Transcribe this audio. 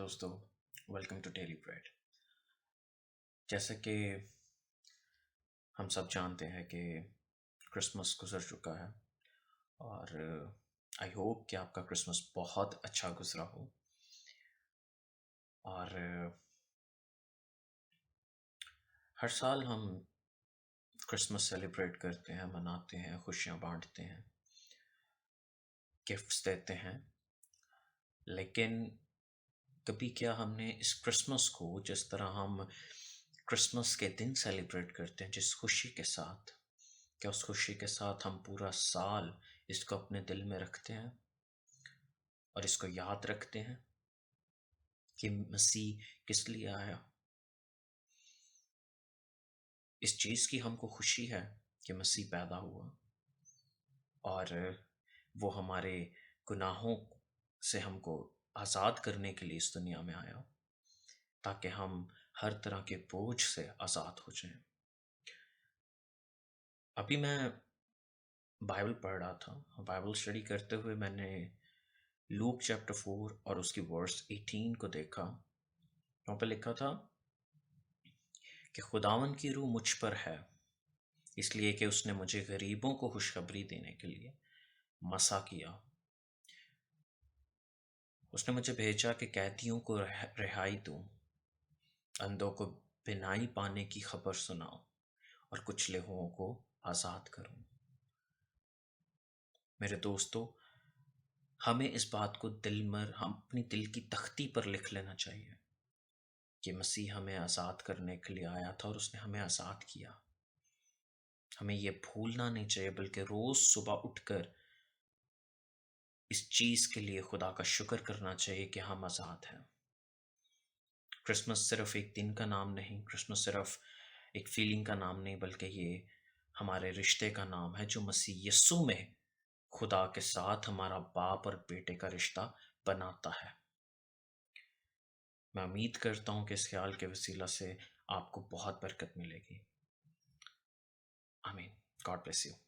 दोस्तों, welcome to daily bread. जैसे कि हम सब जानते हैं कि क्रिसमस गुजर चुका है और आई होप कि आपका क्रिसमस बहुत अच्छा गुजरा हो। और हर साल हम क्रिसमस सेलिब्रेट करते हैं, मनाते हैं, खुशियाँ बांटते हैं, गिफ्ट्स देते हैं। लेकिन कभी क्या हमने इस क्रिसमस को जिस तरह हम क्रिसमस के दिन सेलिब्रेट करते हैं, जिस खुशी के साथ, क्या उस खुशी के साथ हम पूरा साल इसको अपने दिल में रखते हैं और इसको याद रखते हैं कि मसीह किस लिए आया? इस चीज़ की हमको खुशी है कि मसीह पैदा हुआ और वो हमारे गुनाहों से हमको आज़ाद करने के लिए इस दुनिया में आया, ताकि हम हर तरह के बोझ से आज़ाद हो जाएं। अभी मैं बाइबल पढ़ रहा था, बाइबल स्टडी करते हुए मैंने लूक चैप्टर 4 और उसकी वर्स 18 को देखा। वहाँ पे लिखा था कि खुदावन की रूह मुझ पर है, इसलिए कि उसने मुझे गरीबों को खुशखबरी देने के लिए मसा किया। उसने मुझे भेजा कि कैदियों को रिहाई दूं, अंधों को बिनाई पाने की खबर सुनाऊं और कुचले हुओं को आज़ाद करूं। मेरे दोस्तों, हमें इस बात को हम अपनी दिल की तख्ती पर लिख लेना चाहिए कि मसीह हमें आज़ाद करने के लिए आया था और उसने हमें आज़ाद किया। हमें ये भूलना नहीं चाहिए, बल्कि रोज़ सुबह उठकर इस चीज़ के लिए खुदा का शुक्र करना चाहिए कि हम आज़ाद हैं। क्रिसमस सिर्फ एक दिन का नाम नहीं, क्रिसमस सिर्फ एक फीलिंग का नाम नहीं, बल्कि ये हमारे रिश्ते का नाम है जो मसीह यस्सु में खुदा के साथ हमारा बाप और बेटे का रिश्ता बनाता है। मैं उम्मीद करता हूँ कि इस ख्याल के वसीला से आपको बहुत बरकत मिलेगी। आमीन। God bless you.